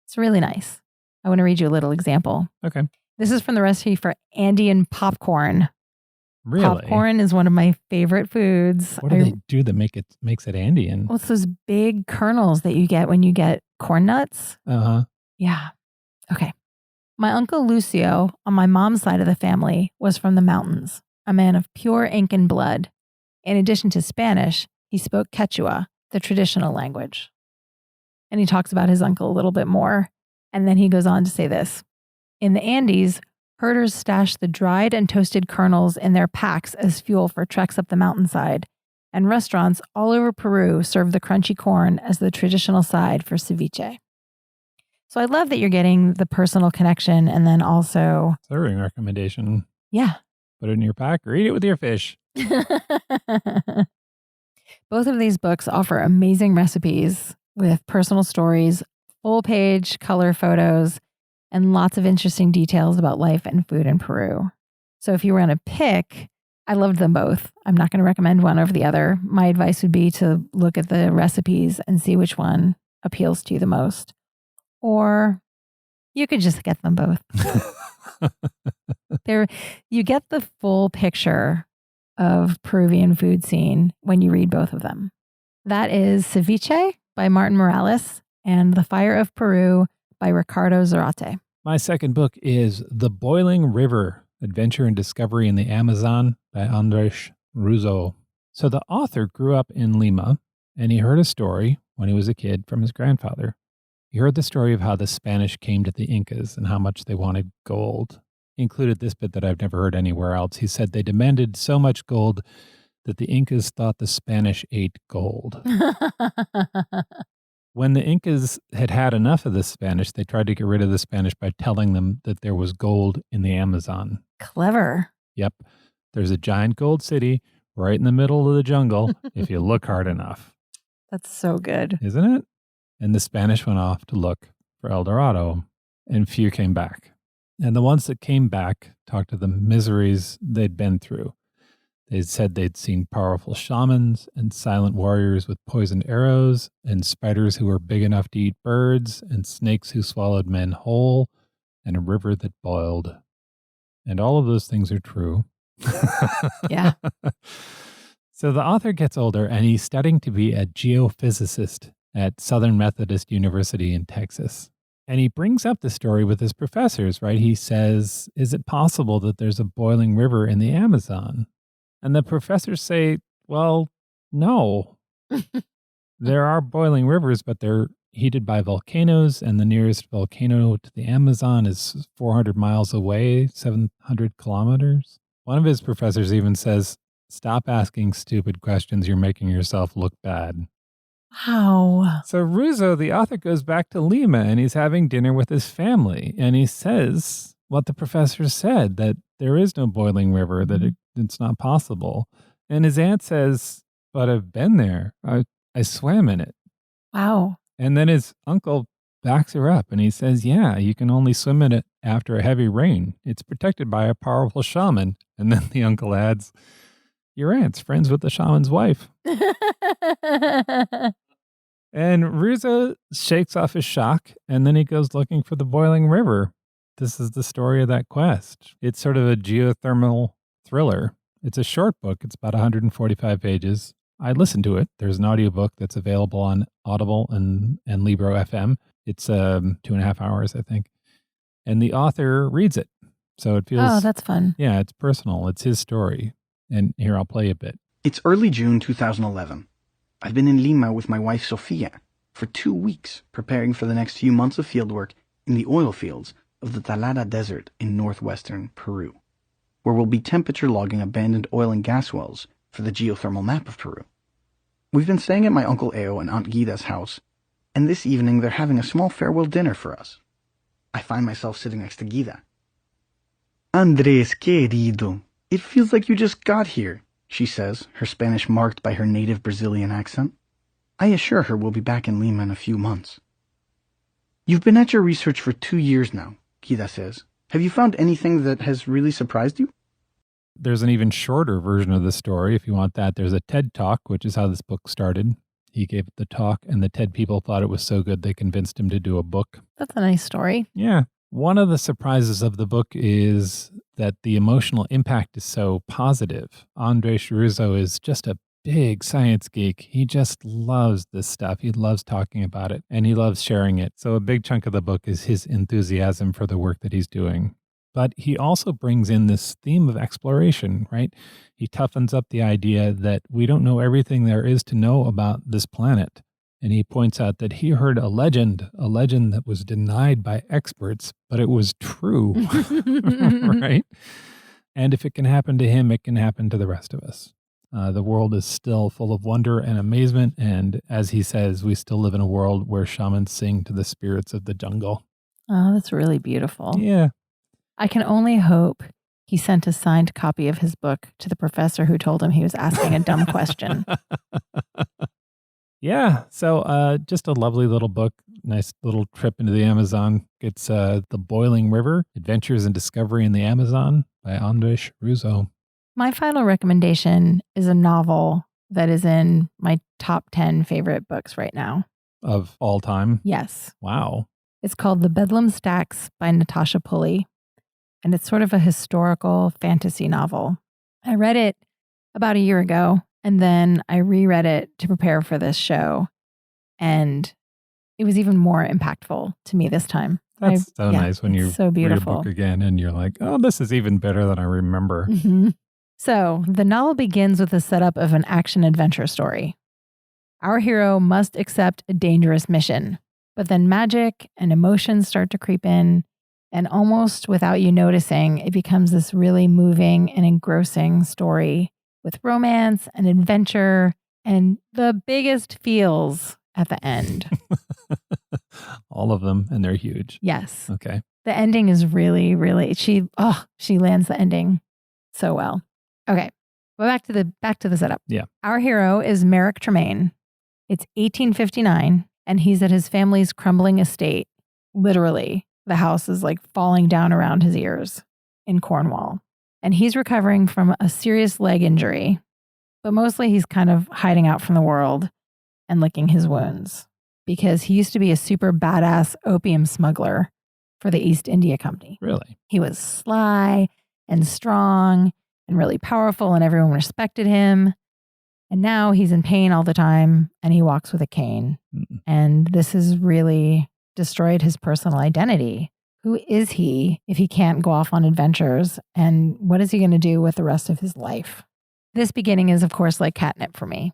It's really nice. I want to read you a little example. Okay. This is from the recipe for Andean popcorn. Really? Popcorn is one of my favorite foods. What do they do that makes it Andean? Well, it's those big kernels that you get when you get corn nuts. Uh-huh. Yeah. Okay. My uncle Lucio, on my mom's side of the family, was from the mountains, a man of pure Incan blood. In addition to Spanish, he spoke Quechua, the traditional language. And he talks about his uncle a little bit more. And then he goes on to say this. In the Andes, herders stash the dried and toasted kernels in their packs as fuel for treks up the mountainside. And restaurants all over Peru serve the crunchy corn as the traditional side for ceviche. So I love that you're getting the personal connection and then also... Serving recommendation. Yeah. Put it in your pack or eat it with your fish. Both of these books offer amazing recipes with personal stories, full-page color photos, and lots of interesting details about life and food in Peru. So if you were going to pick, I loved them both. I'm not going to recommend one over the other. My advice would be to look at the recipes and see which one appeals to you the most. Or you could just get them both. You get the full picture of Peruvian food scene when you read both of them. That is Ceviche by Martin Morales and The Fire of Peru by Ricardo Zarate. My second book is The Boiling River, Adventure and Discovery in the Amazon by Andres Ruzo. So the author grew up in Lima and he heard a story when he was a kid from his grandfather. He heard the story of how the Spanish came to the Incas and how much they wanted gold. He included this bit that I've never heard anywhere else. He said they demanded so much gold that the Incas thought the Spanish ate gold. When the Incas had had enough of the Spanish, they tried to get rid of the Spanish by telling them that there was gold in the Amazon. Clever. Yep. There's a giant gold city right in the middle of the jungle if you look hard enough. That's so good. Isn't it? And the Spanish went off to look for El Dorado, and few came back. And the ones that came back talked of the miseries they'd been through. They said they'd seen powerful shamans and silent warriors with poisoned arrows and spiders who were big enough to eat birds and snakes who swallowed men whole and a river that boiled. And all of those things are true. Yeah. So the author gets older and he's studying to be a geophysicist at Southern Methodist University in Texas. And he brings up the story with his professors, right? He says, is it possible that there's a boiling river in the Amazon? And the professors say, well, no. There are boiling rivers, but they're heated by volcanoes, and the nearest volcano to the Amazon is 400 miles away, 700 kilometers. One of his professors even says, stop asking stupid questions. You're making yourself look bad. Wow. So Ruzo, the author, goes back to Lima and he's having dinner with his family. And he says what the professor said, that there is no boiling river, that it's not possible. And his aunt says, but I've been there. I swam in it. Wow. And then his uncle backs her up and he says, yeah, you can only swim in it after a heavy rain. It's protected by a powerful shaman. And then the uncle adds, your aunt's friends with the shaman's wife. And Russo shakes off his shock and then he goes looking for the boiling river. This is the story of that quest. It's sort of a geothermal thriller. It's a short book. It's about 145 pages. I listened to it. There's an audiobook that's available on Audible and Libro FM. It's 2.5 hours, I think. And the author reads it. So it feels... Oh, that's fun. Yeah, it's personal. It's his story. And here, I'll play a bit. It's early June 2011. I've been in Lima with my wife Sofia for 2 weeks preparing for the next few months of fieldwork in the oil fields of the Talada Desert in northwestern Peru, where we'll be temperature logging abandoned oil and gas wells for the geothermal map of Peru. We've been staying at my Uncle Eo and Aunt Guida's house, and this evening they're having a small farewell dinner for us. I find myself sitting next to Guida. Andrés, querido, it feels like you just got here, she says, her Spanish marked by her native Brazilian accent. I assure her we'll be back in Lima in a few months. You've been at your research for 2 years now, Guida says. Have you found anything that has really surprised you? There's an even shorter version of the story. If you want that, there's a TED Talk, which is how this book started. He gave the talk, and the TED people thought it was so good they convinced him to do a book. That's a nice story. Yeah. One of the surprises of the book is that the emotional impact is so positive. Andrés Russo is just a big science geek. He just loves this stuff. He loves talking about it, and he loves sharing it. So a big chunk of the book is his enthusiasm for the work that he's doing. But he also brings in this theme of exploration, right? He toughens up the idea that we don't know everything there is to know about this planet. And he points out that he heard a legend that was denied by experts, but it was true, right? And if it can happen to him, it can happen to the rest of us. The world is still full of wonder and amazement. And as he says, we still live in a world where shamans sing to the spirits of the jungle. Oh, that's really beautiful. Yeah. I can only hope he sent a signed copy of his book to the professor who told him he was asking a dumb question. Yeah. So just a lovely little book. Nice little trip into the Amazon. It's The Boiling River, Adventures and Discovery in the Amazon by Andrés Russo. My final recommendation is a novel that is in my top 10 favorite books right now. Of all time? Yes. Wow. It's called The Bedlam Stacks by Natasha Pulley. And it's sort of a historical fantasy novel. I read it about a year ago, and then I reread it to prepare for this show. And it was even more impactful to me this time. That's nice when you so beautiful. read a book again and you're like, oh, this is even better than I remember. Mm-hmm. So the novel begins with the setup of an action-adventure story. Our hero must accept a dangerous mission, but then magic and emotions start to creep in. And almost without you noticing, it becomes this really moving and engrossing story with romance and adventure and the biggest feels at the end. All of them, and they're huge. Yes. Okay. The ending is really, really, she lands the ending so well. Okay. Well, back to the setup. Yeah. Our hero is Merrick Tremaine. It's 1859, and he's at his family's crumbling estate, literally. The house is like falling down around his ears in Cornwall. And he's recovering from a serious leg injury, but mostly he's kind of hiding out from the world and licking his wounds because he used to be a super badass opium smuggler for the East India Company. Really? He was sly and strong and really powerful, and everyone respected him. And now he's in pain all the time, and he walks with a cane. And this has really destroyed his personal identity. Who is he if he can't go off on adventures? And what is he going to do with the rest of his life? This beginning is, of course, like catnip for me.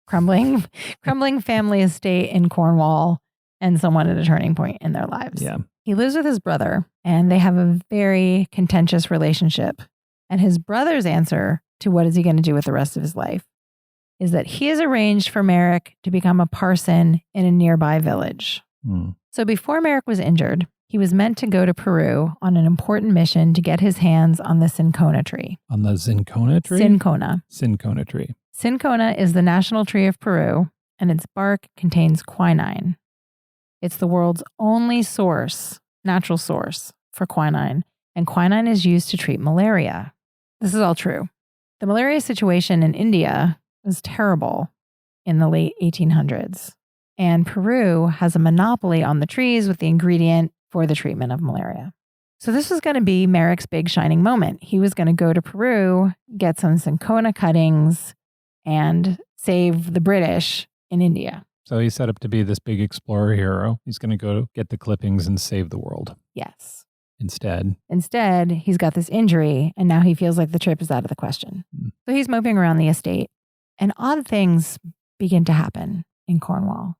Crumbling family estate in Cornwall and someone at a turning point in their lives. Yeah. He lives with his brother, and they have a very contentious relationship. And his brother's answer to what is he going to do with the rest of his life is that he has arranged for Merrick to become a parson in a nearby village. So before Merrick was injured, he was meant to go to Peru on an important mission to get his hands on the cinchona tree. On the Zincona tree? Cinchona. Cinchona tree. Cinchona is the national tree of Peru, and its bark contains quinine. It's the world's only natural source for quinine, and quinine is used to treat malaria. This is all true. The malaria situation in India was terrible in the late 1800s, and Peru has a monopoly on the trees with the ingredient for the treatment of malaria. So this was going to be Merrick's big shining moment. He was going to go to Peru, get some cinchona cuttings, and save the British in India. So he's set up to be this big explorer hero. He's going to go get the clippings and save the world. Yes. Instead, he's got this injury, and now he feels like the trip is out of the question. So he's moping around the estate, and odd things begin to happen in Cornwall.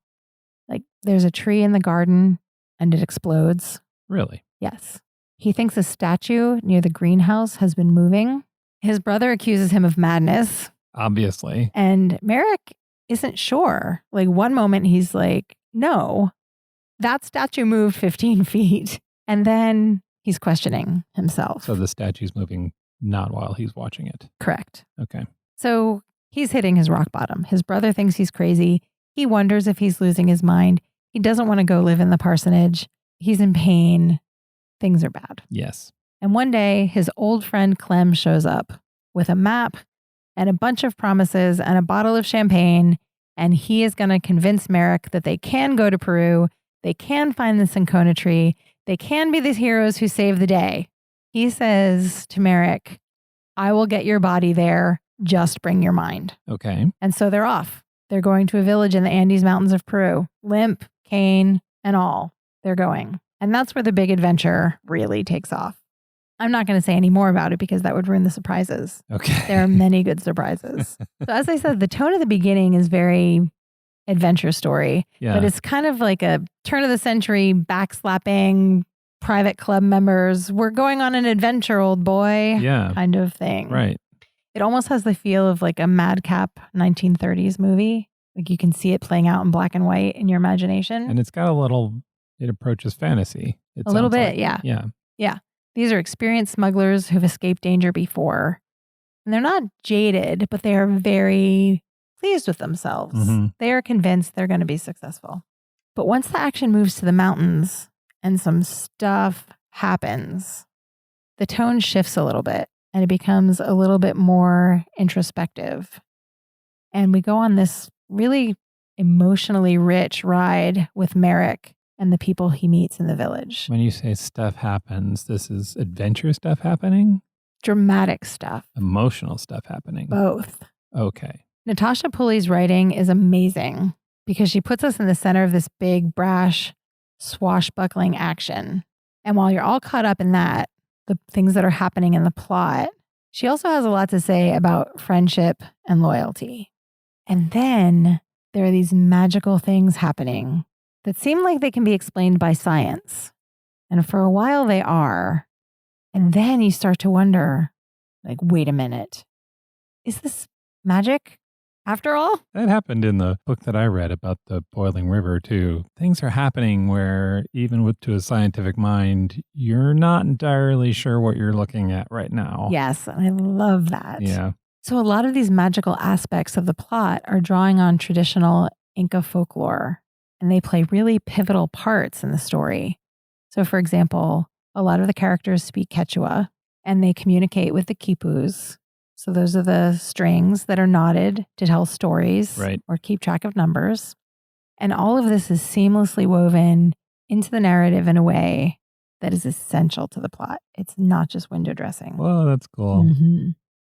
Like there's a tree in the garden, and it explodes. Really? Yes. He thinks a statue near the greenhouse has been moving. His brother accuses him of madness. Obviously. And Merrick isn't sure. Like one moment he's like, no, that statue moved 15 feet. And then he's questioning himself. So the statue's moving not while he's watching it. Correct. Okay. So he's hitting his rock bottom. His brother thinks he's crazy. He wonders if he's losing his mind. He doesn't want to go live in the parsonage. He's in pain. Things are bad. Yes. And one day, his old friend Clem shows up with a map and a bunch of promises and a bottle of champagne. And he is going to convince Merrick that they can go to Peru. They can find the cinchona tree. They can be the heroes who save the day. He says to Merrick, I will get your body there. Just bring your mind. Okay. And so they're off. They're going to a village in the Andes Mountains of Peru. Limp, cane, and all. They're going. And that's where the big adventure really takes off. I'm not going to say any more about it because that would ruin the surprises. Okay. There are many good surprises. So as I said, the tone of the beginning is very adventure story, but it's kind of like a turn of the century backslapping private club members. We're going on an adventure, old boy. Yeah. Kind of thing. Right. It almost has the feel of like a madcap 1930s movie. Like you can see it playing out in black and white in your imagination. And it's got it approaches fantasy. A little bit, like. yeah. Yeah. Yeah. These are experienced smugglers who've escaped danger before. And they're not jaded, but they are very pleased with themselves. Mm-hmm. They are convinced they're going to be successful. But once the action moves to the mountains and some stuff happens, the tone shifts a little bit and it becomes a little bit more introspective. And we go on this really emotionally rich ride with Merrick and the people he meets in the village. When you say stuff happens, this is adventure stuff happening? Dramatic stuff. Emotional stuff happening? Both. Okay. Natasha Pulley's writing is amazing because she puts us in the center of this big, brash, swashbuckling action. And while you're all caught up in that, the things that are happening in the plot, she also has a lot to say about friendship and loyalty. And then there are these magical things happening that seem like they can be explained by science. And for a while they are. And then you start to wonder, like, wait a minute, is this magic after all? That happened in the book that I read about the boiling river too. Things are happening where even to a scientific mind, you're not entirely sure what you're looking at right now. Yes, and I love that. Yeah. So a lot of these magical aspects of the plot are drawing on traditional Inca folklore, and they play really pivotal parts in the story. So for example, a lot of the characters speak Quechua, and they communicate with the quipus. So those are the strings that are knotted to tell stories or keep track of numbers. And all of this is seamlessly woven into the narrative in a way that is essential to the plot. It's not just window dressing. Whoa, that's cool. Mm-hmm.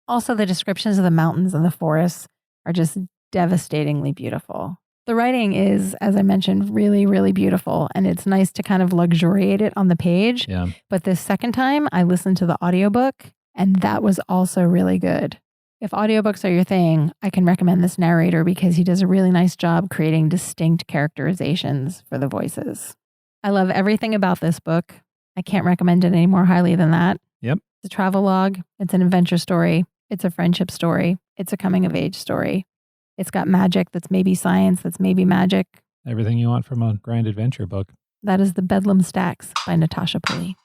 Also, the descriptions of the mountains and the forests are just devastatingly beautiful. The writing is, as I mentioned, really, really beautiful. And it's nice to kind of luxuriate it on the page. Yeah. But this second time, I listened to the audiobook, and that was also really good. If audiobooks are your thing, I can recommend this narrator because he does a really nice job creating distinct characterizations for the voices. I love everything about this book. I can't recommend it any more highly than that. Yep. It's a travel log. It's an adventure story. It's a friendship story. It's a coming of age story. It's got magic that's maybe science, that's maybe magic. Everything you want from a grand adventure book. That is The Bedlam Stacks by Natasha Pulley.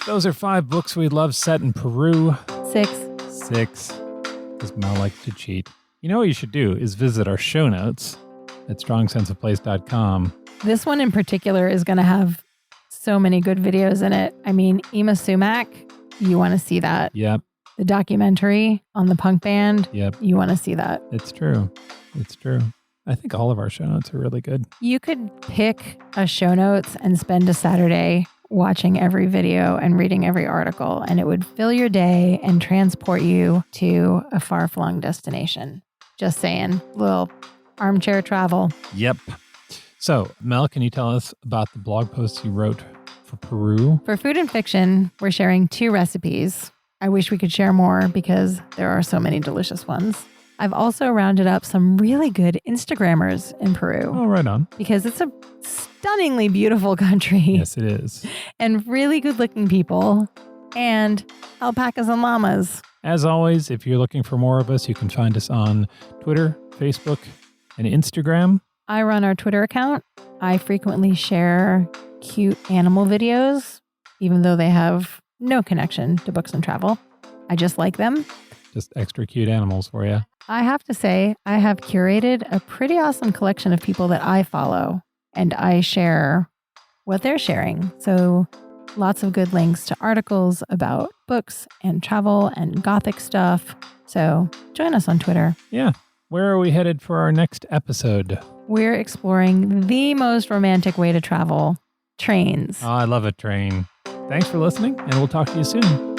Those are 5 books we love set in Peru. 6. 6. Does Mel like to cheat? You know what you should do is visit our show notes at strongsenseofplace.com. This one in particular is going to have so many good videos in it. I mean, Ima Sumac, you want to see that. Yep. The documentary on the punk band, Yep. you want to see that. It's true. It's true. I think all of our show notes are really good. You could pick a show notes and spend a Saturday watching every video and reading every article, and it would fill your day and transport you to a far-flung destination. Just saying, little armchair travel. Yep. So, Mel, can you tell us about the blog posts you wrote for Peru? For Food and Fiction, we're sharing 2 recipes. I wish we could share more because there are so many delicious ones. I've also rounded up some really good Instagrammers in Peru. Oh, right on. Because it's a stunningly beautiful country. Yes, it is. And really good looking people. And alpacas and llamas. As always, if you're looking for more of us, you can find us on Twitter, Facebook, and Instagram. I run our Twitter account. I frequently share cute animal videos, even though they have no connection to books and travel. I just like them. Just extra cute animals for you. I have to say, I have curated a pretty awesome collection of people that I follow, and I share what they're sharing. So lots of good links to articles about books and travel and Gothic stuff. So join us on Twitter. Yeah. Where are we headed for our next episode? We're exploring the most romantic way to travel, trains. Oh, I love a train. Thanks for listening, and we'll talk to you soon.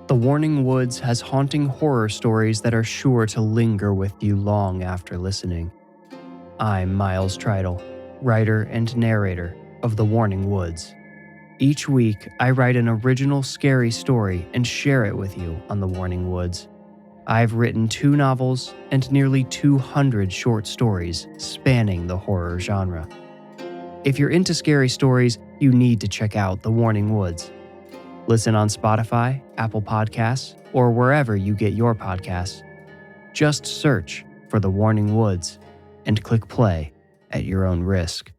The Warning Woods has haunting horror stories that are sure to linger with you long after listening. I'm Miles Tritle, writer and narrator of The Warning Woods. Each week, I write an original scary story and share it with you on The Warning Woods. I've written 2 novels and nearly 200 short stories spanning the horror genre. If you're into scary stories, you need to check out The Warning Woods. Listen on Spotify, Apple Podcasts, or wherever you get your podcasts. Just search for The Warning Woods and click play at your own risk.